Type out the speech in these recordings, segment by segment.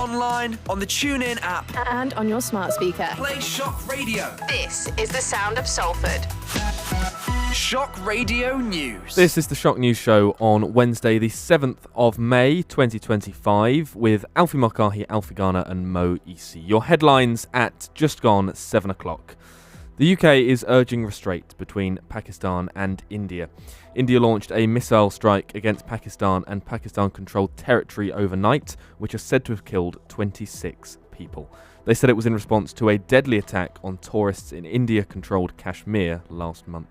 online, on the TuneIn app, and on your smart speaker. Play Shock Radio. This is the sound of Salford. Shock Radio News. This is the Shock News Show on Wednesday, the 7th of May, 2025, with Alfie Mulcahy, Alfie Garner and Mo Isse. Your headlines at just gone 7 o'clock. The UK is urging restraint between Pakistan and India. India launched a missile strike against Pakistan and Pakistan-controlled territory overnight, which is said to have killed 26 people. They said it was in response to a deadly attack on tourists in India-controlled Kashmir last month.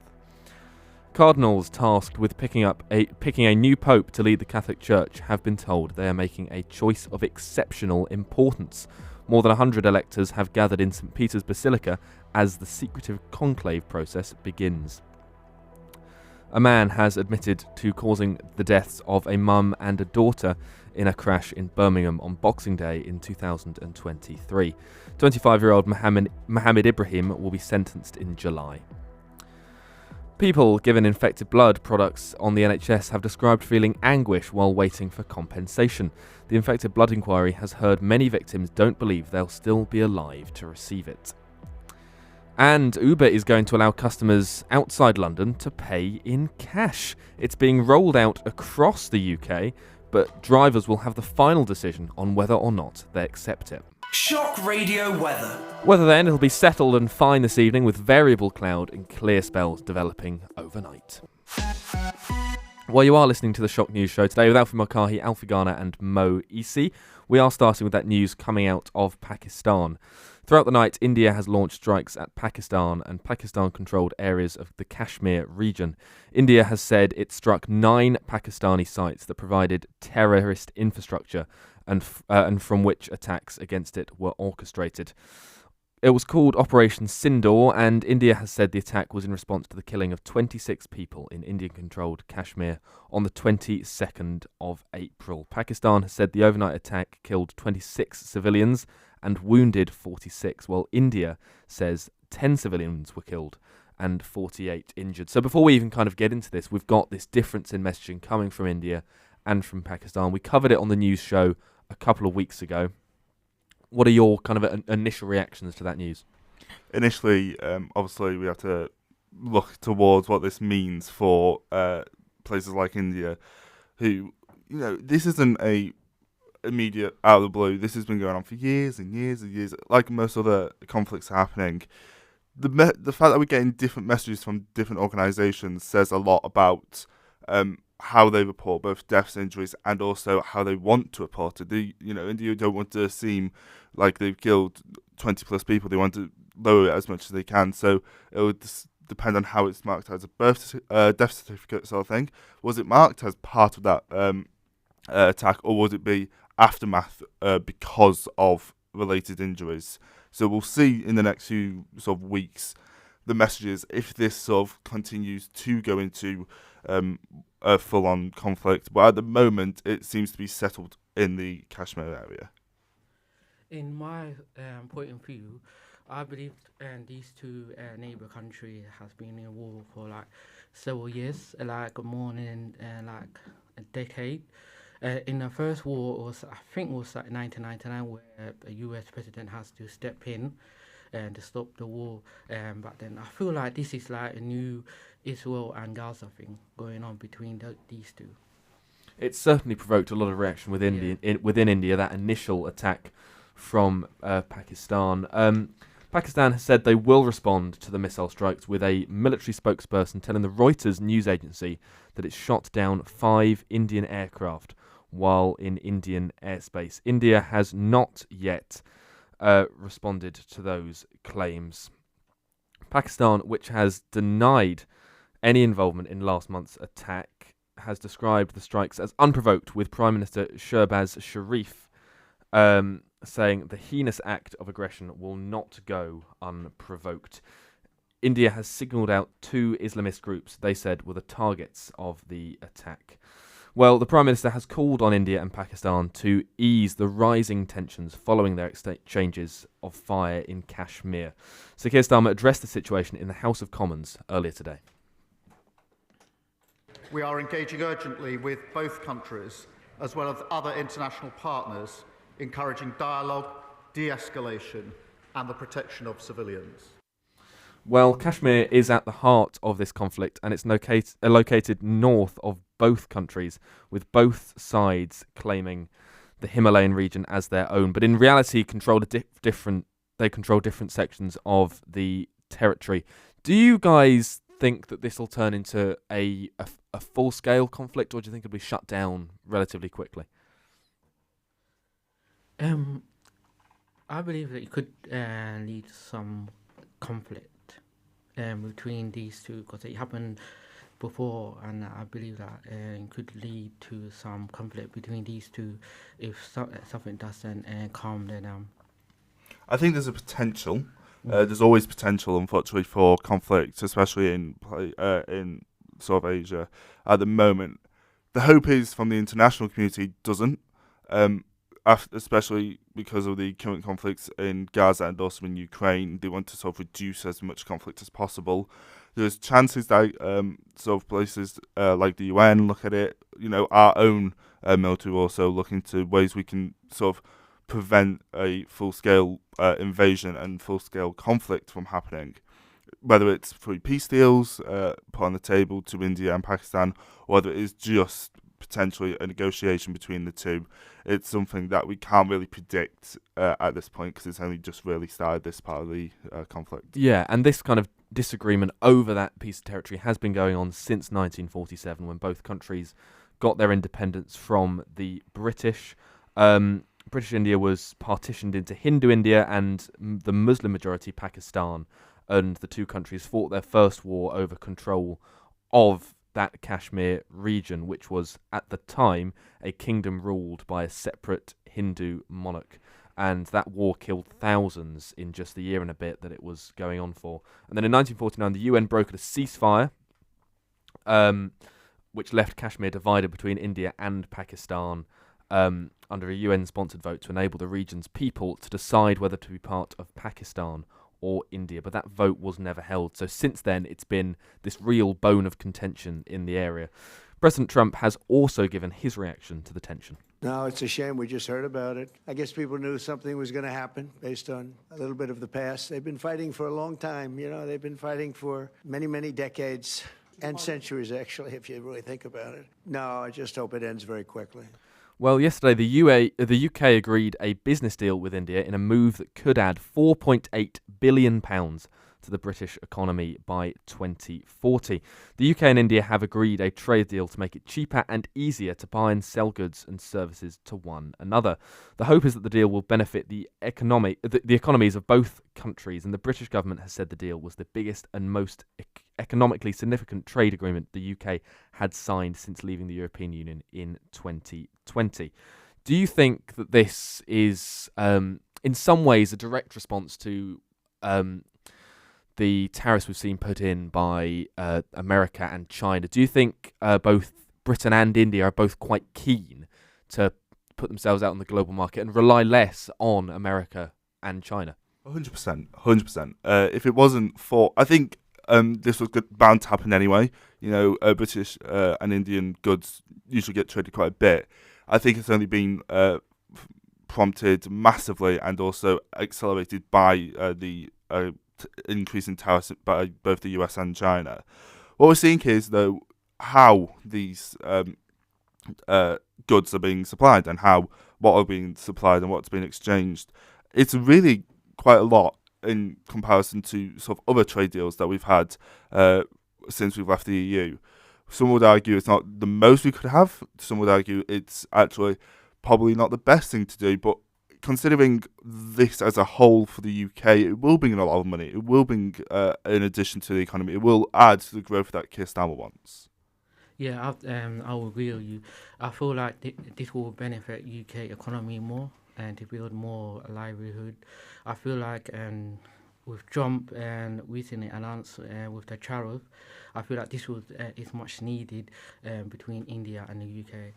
Cardinals tasked with picking a new pope to lead the Catholic Church have been told they are making a choice of exceptional importance. More than 100 electors have gathered in St. Peter's Basilica as the secretive conclave process begins. A man has admitted to causing the deaths of a mum and a daughter in a crash in Birmingham on Boxing Day in 2023. 25-year-old Mohammed Ibrahim will be sentenced in July. People given infected blood products on the NHS have described feeling anguish while waiting for compensation. The infected blood inquiry has heard many victims don't believe they'll still be alive to receive it. And Uber is going to allow customers outside London to pay in cash. It's being rolled out across the UK, but drivers will have the final decision on whether or not they accept it. Shock Radio weather. Weather then, it'll be settled and fine this evening with variable cloud and clear spells developing overnight. While you are listening to the Shock News Show today with Alfie Mulcahy, Alfie Garner and Mo Isse, we are starting with that news coming out of Pakistan. Throughout the night, India has launched strikes at Pakistan and Pakistan-controlled areas of the Kashmir region. India has said it struck 9 Pakistani sites that provided terrorist infrastructure and from which attacks against it were orchestrated. It was called Operation Sindoor, and India has said the attack was in response to the killing of 26 people in Indian-controlled Kashmir on the 22nd of April. Pakistan has said the overnight attack killed 26 civilians and wounded 46, while India says 10 civilians were killed and 48 injured. So before we even kind of get into this, we've got this difference in messaging coming from India and from Pakistan. We covered it on the news show a couple of weeks ago. What are your kind of initial reactions to that news? Initially, obviously, we have to look towards what this means for places like India, who, this isn't a immediate out of the blue. This has been going on for years and years and years. Like most other conflicts happening, the fact that we're getting different messages from different organisations says a lot about how they report both deaths, injuries, and also how they want to report it. India don't want to seem like they've killed 20 plus people. They want to lower it as much as they can. So it would depend on how it's marked as a death certificate sort of thing. Was it marked as part of that attack, or would it be aftermath because of related injuries? So we'll see in the next few sort of weeks the messages if this sort of continues to go into a full-on conflict. But at the moment, it seems to be settled in the Kashmir area. In my point of view, I believe these two neighbour countries has been in war for like several years, like more than like a decade. In the first war, I think it was like 1999, where a US president has to step in and to stop the war. But then I feel like this is like a new Israel and Gaza thing going on between these two. It certainly provoked a lot of reaction within India, that initial attack from Pakistan. Pakistan has said they will respond to the missile strikes, with a military spokesperson telling the Reuters news agency that it shot down 5 Indian aircraft while in Indian airspace. India has not yet responded to those claims. Pakistan, which has denied any involvement in last month's attack, has described the strikes as unprovoked, with Prime Minister Shehbaz Sharif saying the heinous act of aggression will not go unprovoked. India has signalled out 2 Islamist groups they said were the targets of the attack. Well, the Prime Minister has called on India and Pakistan to ease the rising tensions following their exchanges of fire in Kashmir. Sir Keir Starmer addressed the situation in the House of Commons earlier today. We are engaging urgently with both countries, as well as other international partners, encouraging dialogue, de-escalation and the protection of civilians. Well, Kashmir is at the heart of this conflict, and it's located north of both countries, with both sides claiming the Himalayan region as their own. But in reality, they control different sections of the territory. Do you guys think that this will turn into a full-scale conflict, or do you think it'll be shut down relatively quickly? I believe that it could lead to some conflict between these two, because it happened before, and I believe that it could lead to some conflict between these two if something doesn't calm them down. I think there's a potential. There's always potential, unfortunately, for conflict, especially in sort of Asia at the moment. The hope is from the international community doesn't, especially because of the current conflicts in Gaza and also in Ukraine. They want to sort of reduce as much conflict as possible. There's chances that sort of places like the UN look at it. You know, our own military also look into ways we can sort of prevent a full-scale invasion and full-scale conflict from happening, whether it's through peace deals put on the table to India and Pakistan, or whether it is just potentially a negotiation between the two. It's something that we can't really predict at this point, because it's only just really started this part of the conflict. Yeah, and this kind of disagreement over that piece of territory has been going on since 1947, when both countries got their independence from the British. British India was partitioned into Hindu India and the Muslim majority Pakistan, and the two countries fought their first war over control of that Kashmir region, which was at the time a kingdom ruled by a separate Hindu monarch. And that war killed thousands in just the year and a bit that it was going on for. And then in 1949, the UN brokered a ceasefire, which left Kashmir divided between India and Pakistan, under a UN-sponsored vote to enable the region's people to decide whether to be part of Pakistan or India. But that vote was never held. So since then, it's been this real bone of contention in the area. President Trump has also given his reaction to the tension. No, it's a shame. We just heard about it. I guess people knew something was going to happen based on a little bit of the past. They've been fighting for a long time. You know, they've been fighting for many, many decades and centuries, actually, if you really think about it. No, I just hope it ends very quickly. Well, yesterday the UK agreed a business deal with India in a move that could add £4.8 billion to the British economy by 2040. The UK and India have agreed a trade deal to make it cheaper and easier to buy and sell goods and services to one another. The hope is that the deal will benefit the economies of both countries, and the British government has said the deal was the biggest and most economically significant trade agreement the UK had signed since leaving the European Union in 2020. Do you think that this is, in some ways, a direct response to the tariffs we've seen put in by America and China? Do you think both Britain and India are both quite keen to put themselves out on the global market and rely less on America and China? 100%. If it wasn't for, I think this was bound to happen anyway. You know, British and Indian goods usually get traded quite a bit. I think it's only been prompted massively and also accelerated by the increase in tariffs by both the US and China. What we're seeing here is, though, how these goods are being supplied and what are being supplied and what's being exchanged. It's really quite a lot in comparison to sort of other trade deals that we've had since we've left the EU. Some would argue it's not the most we could have. Some would argue it's actually probably not the best thing to do, but considering this as a whole for the UK, it will bring in a lot of money. It will bring, in addition to the economy, it will add to the growth that Keir Starmer wants. Yeah, I will agree with you. I feel like this will benefit UK economy more and to build more livelihood. I feel like with Trump and recently announced with the tariff, I feel like this is much needed between India and the UK.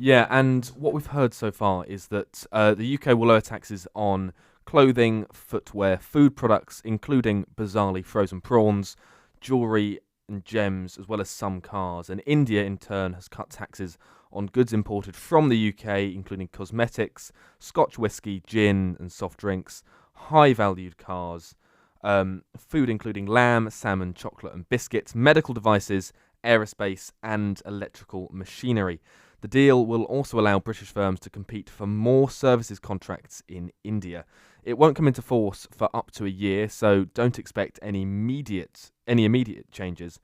Yeah, and what we've heard so far is that the UK will lower taxes on clothing, footwear, food products, including bizarrely frozen prawns, jewellery and gems, as well as some cars. And India, in turn, has cut taxes on goods imported from the UK, including cosmetics, Scotch whisky, gin and soft drinks, high-valued cars, food including lamb, salmon, chocolate and biscuits, medical devices, aerospace and electrical machinery. The deal will also allow British firms to compete for more services contracts in India. It won't come into force for up to a year, so don't expect any immediate changes.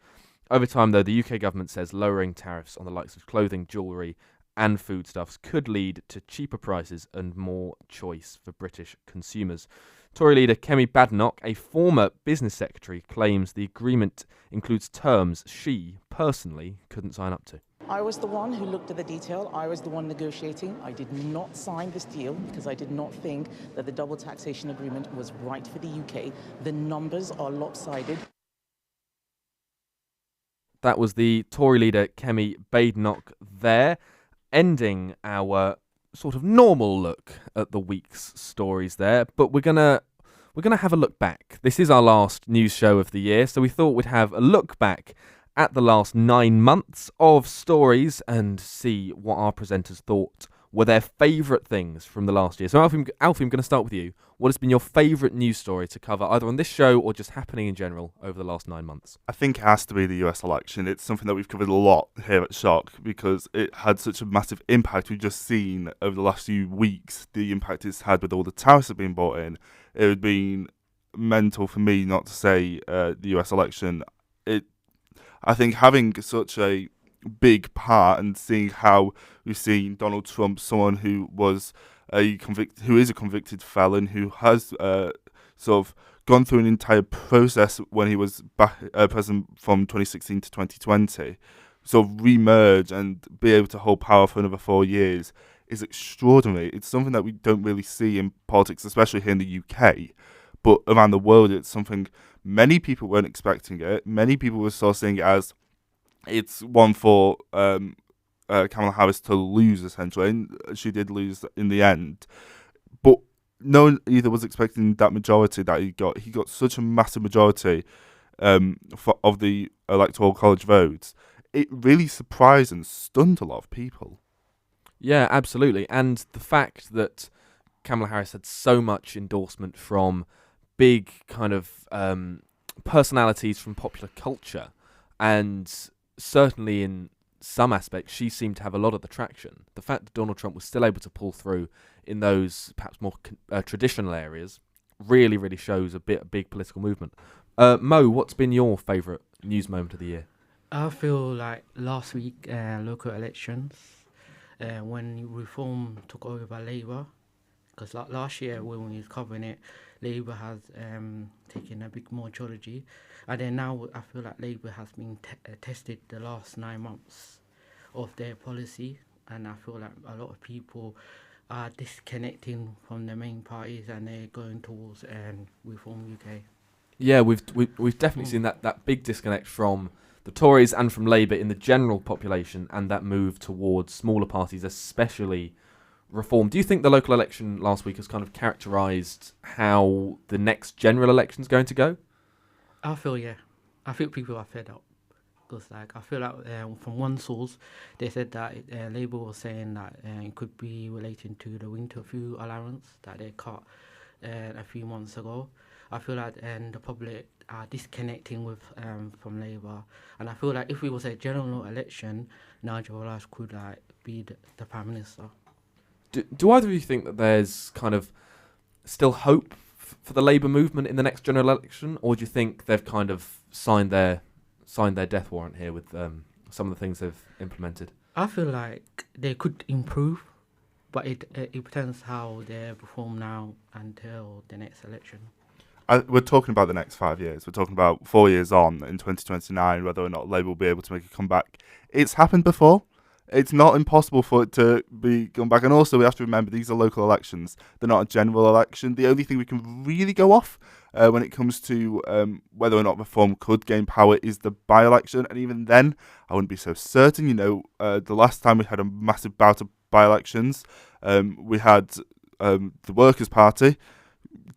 Over time, though, the UK government says lowering tariffs on the likes of clothing, jewellery and foodstuffs could lead to cheaper prices and more choice for British consumers. Tory leader Kemi Badenoch, a former business secretary, claims the agreement includes terms she personally couldn't sign up to. I was the one who looked at the detail. I was the one negotiating. I did not sign this deal because I did not think that the double taxation agreement was right for the UK. The numbers are lopsided. That was the Tory leader Kemi Badenoch there, ending our sort of normal look at the week's stories there. But we're gonna have a look back. This is our last news show of the year, so we thought we'd have a look back at the last 9 months of stories and see what our presenters thought were their favourite things from the last year. So Alfie, I'm going to start with you. What has been your favourite news story to cover, either on this show or just happening in general over the last 9 months? I think it has to be the US election. It's something that we've covered a lot here at Shock because it had such a massive impact. We've just seen over the last few weeks the impact it's had with all the tariffs that have been brought in. It would be mental for me not to say the US election. I think having such a big part and seeing how we've seen Donald Trump, someone who is a convicted felon, who has sort of gone through an entire process when he was president from 2016 to 2020, sort of re-emerge and be able to hold power for another 4 years is extraordinary. It's something that we don't really see in politics, especially here in the UK, but around the world it's something many people weren't expecting it. Many people were sort of seeing it as it's one for Kamala Harris to lose, essentially, and she did lose in the end. But no one either was expecting that majority that he got. He got such a massive majority of the Electoral College votes. It really surprised and stunned a lot of people. Yeah, absolutely. And the fact that Kamala Harris had so much endorsement from big kind of personalities from popular culture, and certainly in some aspects she seemed to have a lot of the traction. The fact that Donald Trump was still able to pull through in those perhaps more traditional areas really, really shows a big political movement. Mo, what's been your favourite news moment of the year? I feel like last week local elections when Reform took over by Labour, because last year when we was covering it, Labour has taken a big majority, and then now I feel like Labour has been tested the last 9 months of their policy, and I feel like a lot of people are disconnecting from the main parties and they're going towards Reform UK. Yeah, we've definitely seen that big disconnect from the Tories and from Labour in the general population, and that move towards smaller parties, especially Reform. Do you think the local election last week has kind of characterised how the next general election is going to go? I feel people are fed up. Because I feel like from one source, they said that Labour was saying that it could be relating to the winter fuel allowance that they cut a few months ago. I feel like the public are disconnecting with from Labour, and I feel like if it was a general election, Nigel Farage could be the Prime Minister. Do either of you think that there's kind of still hope for the Labour movement in the next general election, or do you think they've kind of signed their death warrant here with some of the things they've implemented? I feel like they could improve, but it depends how they perform now until the next election. We're talking about the next 5 years. We're talking about 4 years on in 2029, whether or not Labour will be able to make a comeback. It's happened before. It's not impossible for it to be gone back. And also, we have to remember, these are local elections. They're not a general election. The only thing we can really go off when it comes to whether or not Reform could gain power is the by-election. And even then, I wouldn't be so certain. The last time we had a massive bout of by-elections, we had the Workers' Party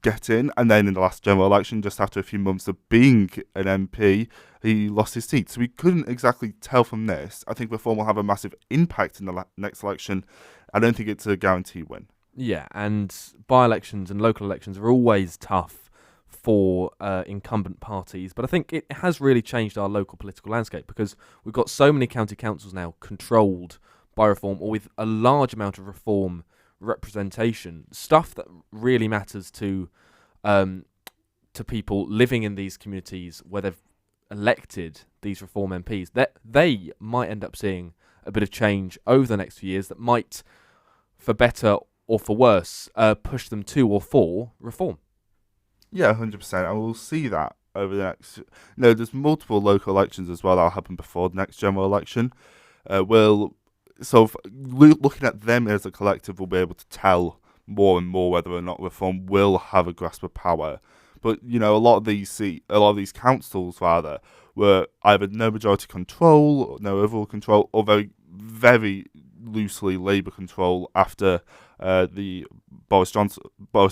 get in. And then in the last general election, just after a few months of being an MP, he lost his seat. So we couldn't exactly tell from this. I think reform will have a massive impact in the next election. I don't think it's a guaranteed win. Yeah, and by-elections and local elections are always tough for incumbent parties, but I think it has really changed our local political landscape because we've got so many county councils now controlled by reform or with a large amount of reform representation, stuff that really matters to people living in these communities where they've elected these reform MPs, that they might end up seeing a bit of change over the next few years that might, for better or for worse, push them to or for reform. Yeah, 100%. And we'll see that over the next... No, there's multiple local elections as well that'll happen before the next general election. Looking at them as a collective, we'll be able to tell more and more whether or not reform will have a grasp of power. But, a lot of these councils, rather, were either no majority control, or no overall control, or very, very loosely Labour control after the Boris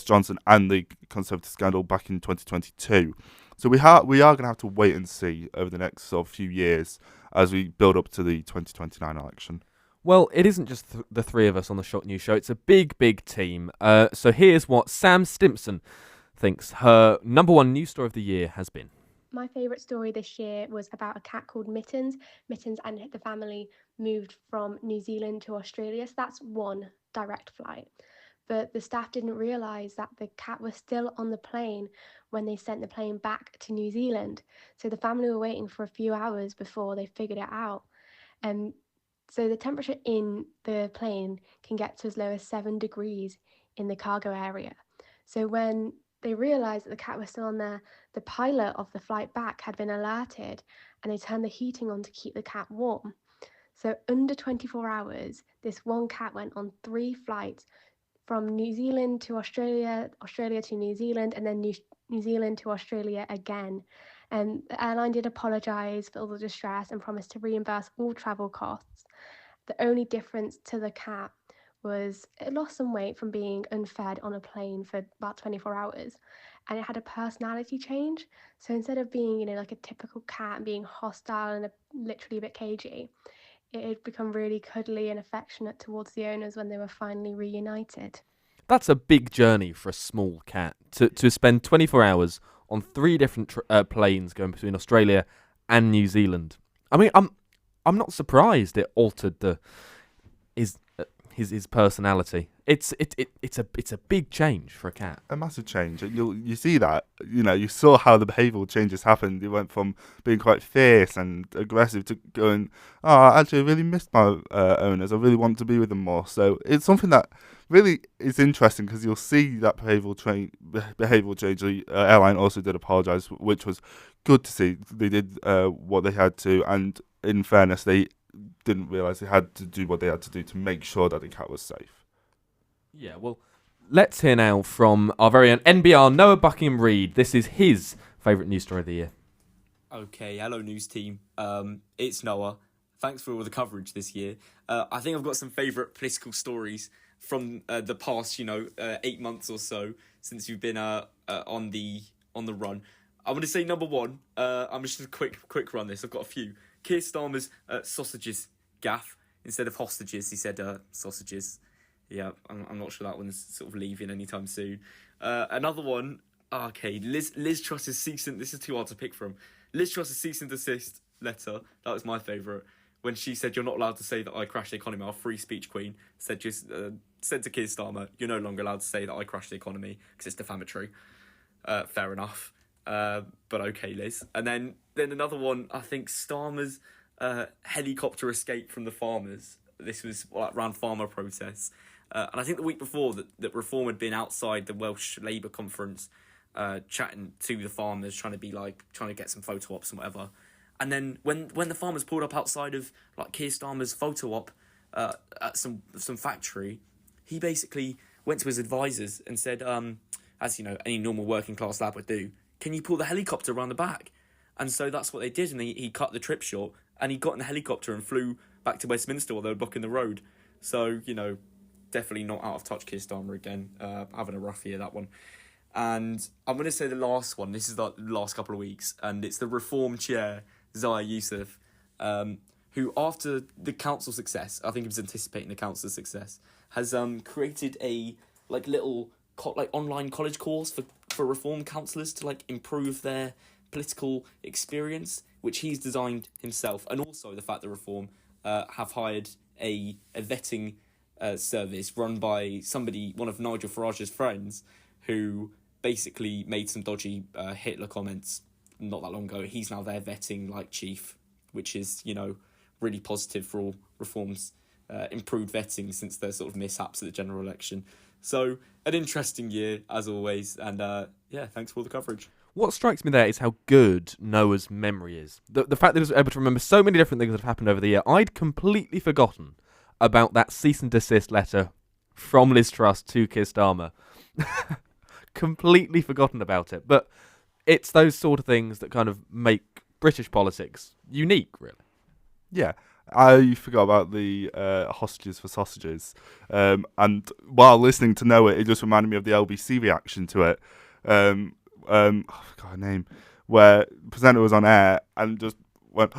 Johnson and the Conservative scandal back in 2022. So we are going to have to wait and see over the next sort of few years as we build up to the 2029 election. Well, it isn't just the three of us on the Shock News Show. It's a big, big team. So here's what Sam Stimpson thinks her number one news story of the year has been. My favourite story this year was about a cat called Mittens. Mittens and the family moved from New Zealand to Australia, so that's one direct flight. But the staff didn't realise that the cat was still on the plane when they sent the plane back to New Zealand. So the family were waiting for a few hours before they figured it out. So the temperature in the plane can get to as low as 7 degrees in the cargo area. So when they realised that the cat was still on there, the pilot of the flight back had been alerted and they turned the heating on to keep the cat warm. So under 24 hours, this one cat went on 3 flights from New Zealand to Australia, Australia to New Zealand, and then New Zealand to Australia again. And the airline did apologise for all the distress and promised to reimburse all travel costs. The only difference to the cat was it lost some weight from being unfed on a plane for about 24 hours, and it had a personality change. So instead of being, like a typical cat and being hostile and literally a bit cagey, it had become really cuddly and affectionate towards the owners when they were finally reunited. That's a big journey for a small cat to spend 24 hours on 3 different planes going between Australia and New Zealand. I mean, I'm not surprised it altered his personality. It's a big change for a cat. A massive change. You see that. You saw how the behavioural changes happened. It went from being quite fierce and aggressive to going, actually, I really missed my owners. I really want to be with them more. So it's something that really is interesting because you'll see that behavioural change. The airline also did apologise, which was good to see. They did what they had to, and in fairness, they didn't realise they had to do what they had to do to make sure that the cat was safe. Yeah, well, let's hear now from our very own NBR Noah Buckingham-Reed. This is his favourite news story of the year. Okay, hello news team. It's Noah. Thanks for all the coverage this year. I think I've got some favourite political stories from the past, 8 months or so since you've been on the run. I want to say number one. I'm just a quick run this. I've got a few. Keir Starmer's sausages gaff. Instead of hostages, he said sausages. Yeah, I'm not sure that one's sort of leaving anytime soon. Another one. Okay, Liz Truss's cease and... This is too hard to pick from. Liz Truss's cease and desist letter. That was my favourite. When she said, "You're not allowed to say that I crashed the economy," our free speech queen said to Keir Starmer, "You're no longer allowed to say that I crashed the economy because it's defamatory." Fair enough. But okay, Liz. And then another one, I think Starmer's helicopter escape from the farmers. This was around farmer protests. And I think the week before that Reform had been outside the Welsh Labour conference chatting to the farmers, trying to get some photo ops and whatever. And then when the farmers pulled up outside of Keir Starmer's photo op at some factory, he basically went to his advisors and said, as any normal working class lad would do, "Can you pull the helicopter around the back?" And so that's what they did, and he cut the trip short, and he got in the helicopter and flew back to Westminster while they were blocking the road. So, definitely not out of touch Keir Starmer again, having a rough year, that one. And I'm going to say the last one. This is the last couple of weeks. And it's the Reform chair, Zaya Youssef, who, after the council success, I think he was anticipating the council's success, has created a little online college course for Reform councillors to improve their political experience, which he's designed himself. And also the fact that Reform have hired a vetting service run by one of Nigel Farage's friends, who basically made some dodgy Hitler comments not that long ago. He's now their vetting chief, which is, really positive for all Reform's improved vetting since their sort of mishaps at the general election. So an interesting year as always, and thanks for all the coverage. What strikes me there is how good Noah's memory is. The fact that he was able to remember so many different things that have happened over the year. I'd completely forgotten about that cease and desist letter from Liz Truss to Keir Starmer. Completely forgotten about it. But it's those sort of things that kind of make British politics unique, really. Yeah, I forgot about the hostages for sausages. And while listening to Noah, it just reminded me of the LBC reaction to it. I forgot her name, where the presenter was on air and just went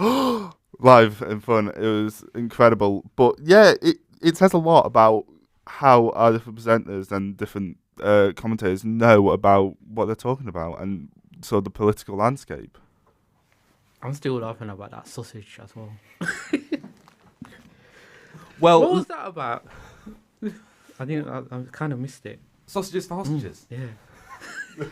live and fun. It was incredible. But yeah, it says a lot about how our different presenters and different commentators know about what they're talking about and so the political landscape. I'm still laughing about that sausage as well. Well, what was that about? I kind of missed it. Sausages for hostages? Yeah.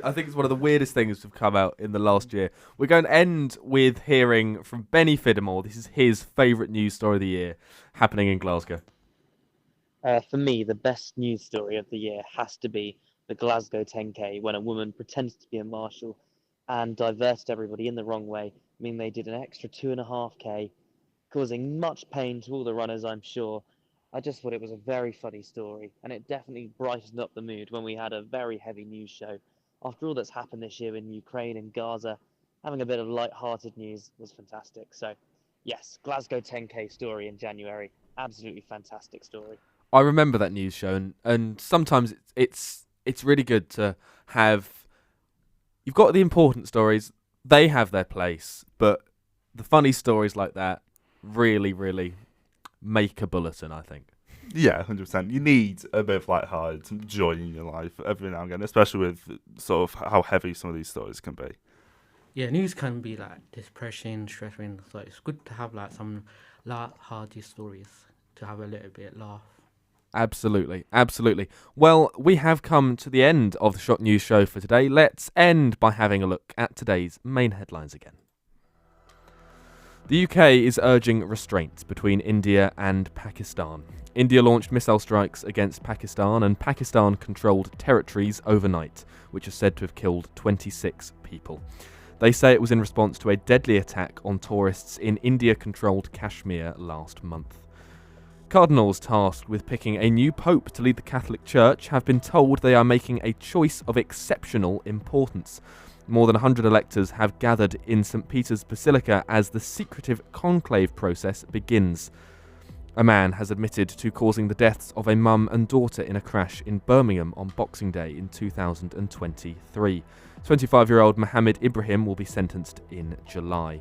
I think it's one of the weirdest things to have come out in the last year. We're going to end with hearing from Benny Fiddimore. This is his favourite news story of the year, happening in Glasgow. For me, the best news story of the year has to be the Glasgow 10K, when a woman pretended to be a marshal and diverted everybody in the wrong way. I mean, they did an extra 2.5K, causing much pain to all the runners, I'm sure. I just thought it was a very funny story, and it definitely brightened up the mood when we had a very heavy news show. After all that's happened this year in Ukraine and Gaza, having a bit of light-hearted news was fantastic. So, yes, Glasgow 10K story in January. Absolutely fantastic story. I remember that news show, and sometimes it's really good to have... You've got the important stories, they have their place, but the funny stories like that really, really make a bulletin, I think. Yeah, 100%. You need a bit of light-hearted joy in your life every now and again, especially with sort of how heavy some of these stories can be. Yeah, news can be depression, stressing. So it's good to have some light-hearted stories to have a little bit laugh. Absolutely, absolutely. Well, we have come to the end of the Shock News Show for today. Let's end by having a look at today's main headlines again. The UK is urging restraint between India and Pakistan. India launched missile strikes against Pakistan and Pakistan-controlled territories overnight, which are said to have killed 26 people. They say it was in response to a deadly attack on tourists in India-controlled Kashmir last month. Cardinals tasked with picking a new pope to lead the Catholic Church have been told they are making a choice of exceptional importance. More than 100 electors have gathered in St. Peter's Basilica as the secretive conclave process begins. A man has admitted to causing the deaths of a mum and daughter in a crash in Birmingham on Boxing Day in 2023. 25-year-old Mohammed Ibrahim will be sentenced in July.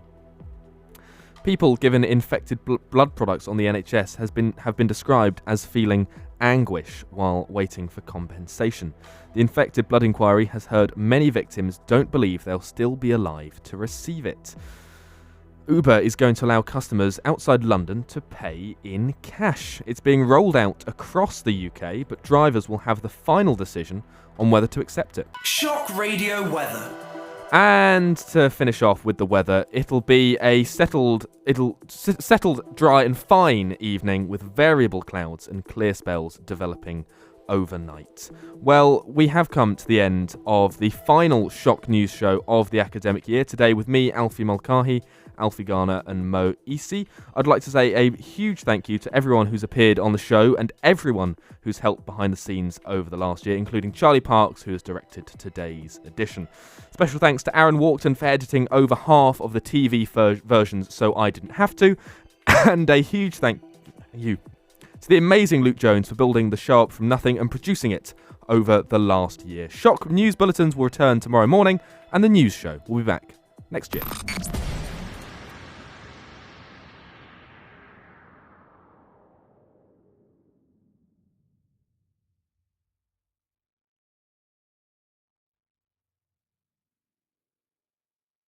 People given infected blood products on the NHS have been described as feeling anguish while waiting for compensation. The Infected Blood Inquiry has heard many victims don't believe they'll still be alive to receive it. Uber is going to allow customers outside London to pay in cash. It's being rolled out across the UK, but drivers will have the final decision on whether to accept it. Shock Radio weather. And to finish off with the weather, it'll be a settled, dry and fine evening with variable clouds and clear spells developing overnight. Well, we have come to the end of the final Shock News Show of the academic year. Today with me, Alfie Mulcahy, Alfie Garner and Mo Isse. I'd like to say a huge thank you to everyone who's appeared on the show and everyone who's helped behind the scenes over the last year, including Charlie Parks, who has directed today's edition. Special thanks to Aaron Walkton for editing over half of the TV versions so I didn't have to. And a huge thank you. to the amazing Luke Jones for building the show up from nothing and producing it over the last year. Shock news bulletins will return tomorrow morning, and the news show will be back next year.